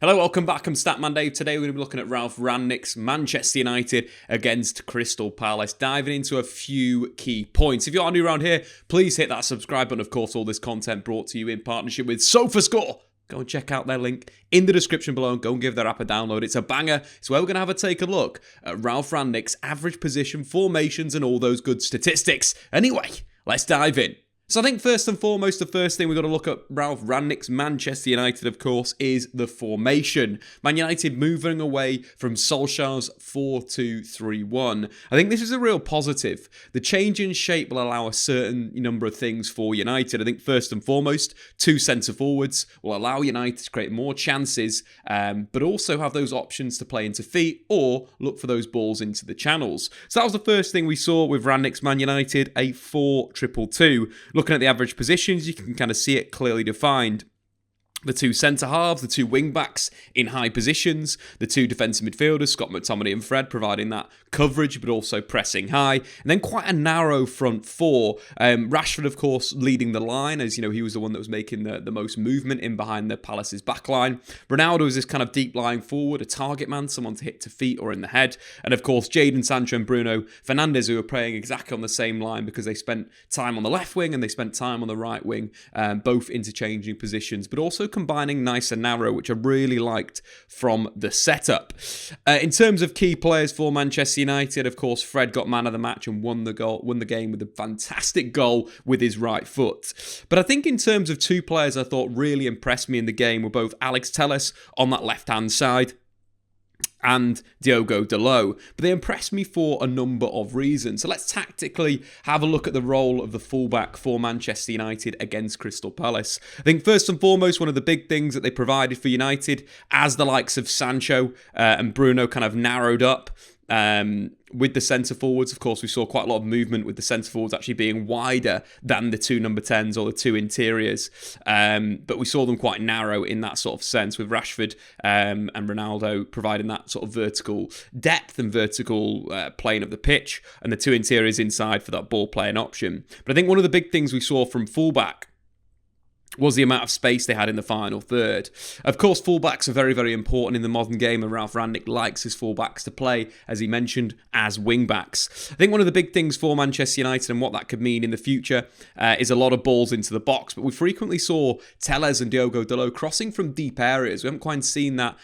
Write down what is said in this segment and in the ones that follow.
Hello, welcome back. I'm Statman Dave. Today we're going to be looking at Ralf Rangnick's Manchester United against Crystal Palace, diving into a few key points. If you are new around here, please hit that subscribe button. Of course, all this content brought to you in partnership with SofaScore. Go and check out their link in the description below and go and give their app a download. It's a banger. It's where we're going to take a look at Ralf Rangnick's average position, formations, and all those good statistics. Anyway, let's dive in. So I think first and foremost, the first thing we've got to look at Ralf Rangnick's Manchester United, of course, is the formation. Man United moving away from Solskjaer's 4-2-3-1. I think this is a real positive. The change in shape will allow a certain number of things for United. I think first and foremost, two centre forwards will allow United to create more chances, but also have those options to play into feet or look for those balls into the channels. So that was the first thing we saw with Rangnick's Man United, a 4-2-2-2. Looking at the average positions, you can kind of see it clearly defined. The two centre-halves, the two wing-backs in high positions, the two defensive midfielders, Scott McTominay and Fred, providing that coverage, but also pressing high. And then quite a narrow front four. Rashford, of course, leading the line, as he was the one that was making the most movement in behind the Palace's backline. Ronaldo was this kind of deep lying forward, a target man, someone to hit to feet or in the head. And of course, Jadon Sancho and Bruno Fernandes, who were playing exactly on the same line because they spent time on the left wing and they spent time on the right wing, both interchanging positions, but also combining nice and narrow, which I really liked from the setup. In terms of key players for Manchester United, of course, Fred got man of the match and won the game with a fantastic goal with his right foot. But I think in terms of two players I thought really impressed me in the game were both Alex Telles on that left-hand side and Diogo Dalot. But they impressed me for a number of reasons. So let's tactically have a look at the role of the fullback for Manchester United against Crystal Palace. I think first and foremost, one of the big things that they provided for United, as the likes of Sancho and Bruno kind of narrowed up, with the centre forwards, of course, we saw quite a lot of movement with the centre forwards actually being wider than the two number 10s or the two interiors. But we saw them quite narrow in that sort of sense, with Rashford and Ronaldo providing that sort of vertical depth and vertical playing of the pitch, and the two interiors inside for that ball playing option. But I think one of the big things we saw from fullback was the amount of space they had in the final third. Of course, fullbacks are very, very important in the modern game, and Ralf Rangnick likes his fullbacks to play, as he mentioned, as wingbacks. I think one of the big things for Manchester United and what that could mean in the future is a lot of balls into the box, but we frequently saw Telles and Diogo Dalot crossing from deep areas. We haven't quite seen that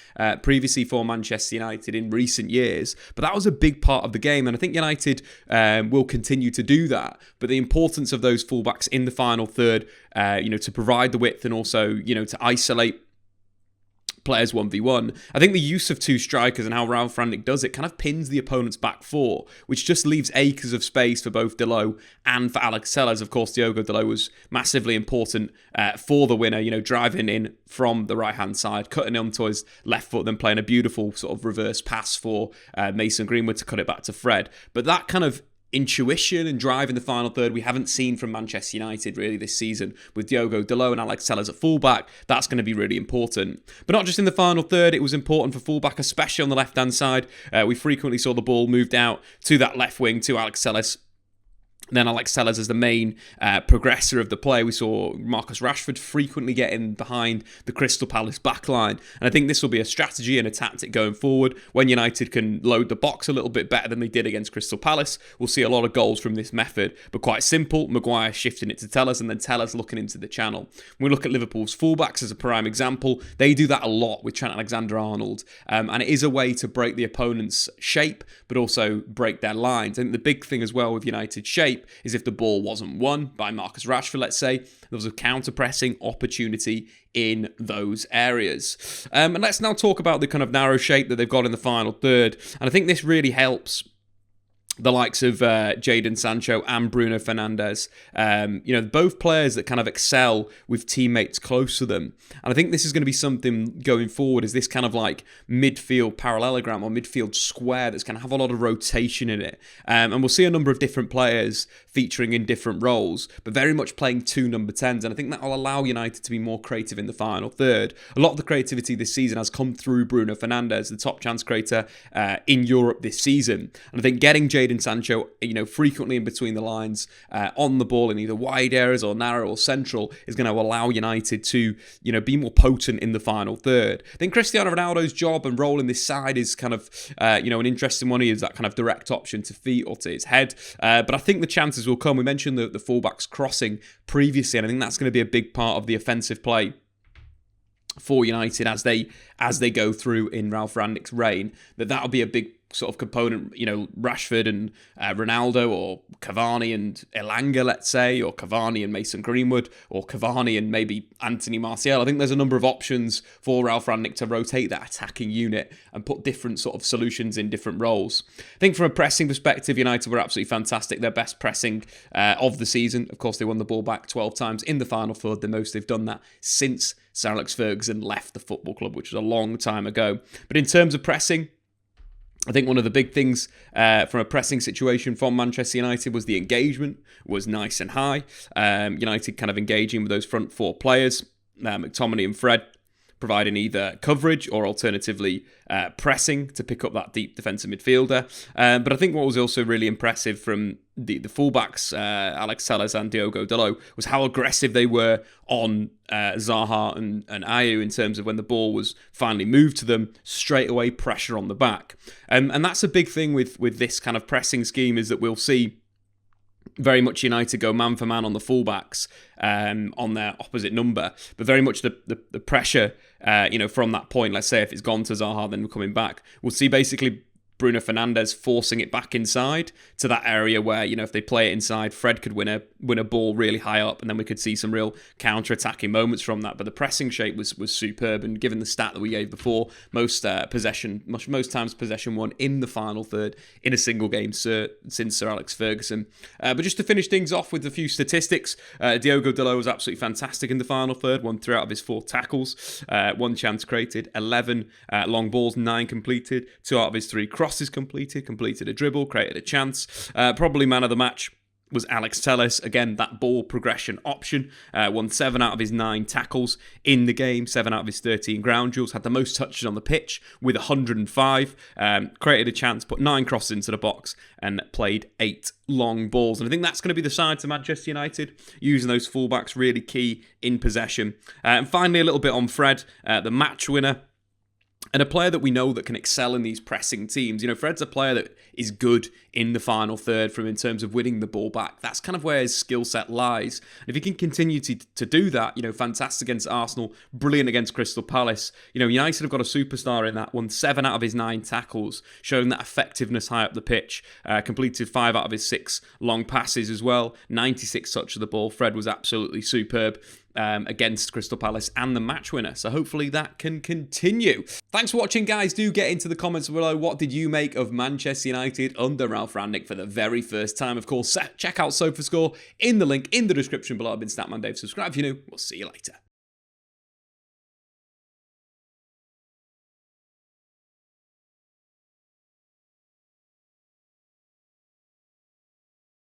previously for Manchester United in recent years, but that was a big part of the game, and I think United will continue to do that. But the importance of those fullbacks in the final third, to provide the width and also, to isolate players 1v1. I think the use of two strikers and how Ralf Rangnick does it kind of pins the opponent's back four, which just leaves acres of space for both Dalot and for Alex Telles. Of course, Diogo Dalot was massively important for the winner, driving in from the right-hand side, cutting onto his left foot, then playing a beautiful sort of reverse pass for Mason Greenwood to cut it back to Fred. But that kind of intuition and drive in the final third we haven't seen from Manchester United really this season, with Diogo Dalot and Alex Telles at fullback. That's going to be really important. But not just in the final third, it was important for fullback, especially on the left-hand side. We frequently saw the ball moved out to that left wing to Alex Telles. Then Alex Telles as the main progressor of the play. We saw Marcus Rashford frequently get in behind the Crystal Palace backline. And I think this will be a strategy and a tactic going forward. When United can load the box a little bit better than they did against Crystal Palace, we'll see a lot of goals from this method. But quite simple, Maguire shifting it to Telles and then Telles looking into the channel. When we look at Liverpool's fullbacks as a prime example, they do that a lot with Trent Alexander-Arnold. And it is a way to break the opponent's shape, but also break their lines. And the big thing as well with United's shape is if the ball wasn't won by Marcus Rashford, let's say, there was a counter-pressing opportunity in those areas. And let's now talk about the kind of narrow shape that they've got in the final third. And I think this really helps the likes of Jadon Sancho and Bruno Fernandes, both players that kind of excel with teammates close to them. And I think this is going to be something going forward, is this kind of like midfield parallelogram or midfield square that's going to have a lot of rotation in it. And we'll see a number of different players featuring in different roles, but very much playing two number 10s. And I think that will allow United to be more creative in the final third. A lot of the creativity this season has come through Bruno Fernandes, the top chance creator in Europe this season. And I think getting Jadon Jadon Sancho, frequently in between the lines, on the ball in either wide areas or narrow or central, is going to allow United to, be more potent in the final third. I think Cristiano Ronaldo's job and role in this side is kind of, an interesting one. He is that kind of direct option to feet or to his head. But I think the chances will come. We mentioned the fullbacks crossing previously, and I think that's going to be a big part of the offensive play for United as they go through in Ralf Rangnick's reign. That'll be a big sort of component, Rashford and Ronaldo, or Cavani and Elanga, let's say, or Cavani and Mason Greenwood, or Cavani and maybe Anthony Martial. I think there's a number of options for Ralf Rangnick to rotate that attacking unit and put different sort of solutions in different roles. I think from a pressing perspective, United were absolutely fantastic. Their best pressing of the season. Of course, they won the ball back 12 times in the final third, the most they've done that since Sir Alex Ferguson left the football club, which was a long time ago. But in terms of pressing, I think one of the big things from a pressing situation from Manchester United was the engagement was nice and high. United kind of engaging with those front four players, McTominay and Fred, providing either coverage or alternatively pressing to pick up that deep defensive midfielder. But I think what was also really impressive from the fullbacks, Alex Telles and Diogo Dalot, was how aggressive they were on Zaha and Ayew in terms of when the ball was finally moved to them, straight away pressure on the back. And that's a big thing with this kind of pressing scheme, is that we'll see very much United go man for man on the fullbacks on their opposite number, but very much the pressure, from that point. Let's say if it's gone to Zaha, then we're coming back. We'll see basically Bruno Fernandes forcing it back inside to that area where, if they play it inside, Fred could win a ball really high up, and then we could see some real counter-attacking moments from that. But the pressing shape was superb, and given the stat that we gave before, most times possession won in the final third in a single game since Sir Alex Ferguson. But just to finish things off with a few statistics, Diogo Dalot was absolutely fantastic in the final third, won 3 out of his 4 tackles, 1 chance created, 11 long balls, 9 completed, 2 out of his 3 crosses completed a dribble, created a chance. Probably man of the match was Alex Telles. Again, that ball progression option. Won 7 out of his 9 tackles in the game, 7 out of his 13 ground duels. Had the most touches on the pitch with 105. Created a chance, put 9 crosses into the box, and played 8 long balls. And I think that's going to be the side to Manchester United, using those fullbacks really key in possession. And finally, a little bit on Fred, the match winner. And a player that we know that can excel in these pressing teams. Fred's a player that is good in the final third in terms of winning the ball back. That's kind of where his skill set lies. And if he can continue to do that, fantastic against Arsenal, brilliant against Crystal Palace. United have got a superstar in that, won 7 out of his 9 tackles, showing that effectiveness high up the pitch, completed 5 out of his 6 long passes as well, 96 touch of the ball. Fred was absolutely superb against Crystal Palace and the match winner. So hopefully that can continue. Thanks for watching, guys. Do get into the comments below. What did you make of Manchester United under Ralf Rangnick for the very first time? Of course, check out SofaScore in the link in the description below. I've been Statman Dave. Subscribe if you're new. We'll see you later.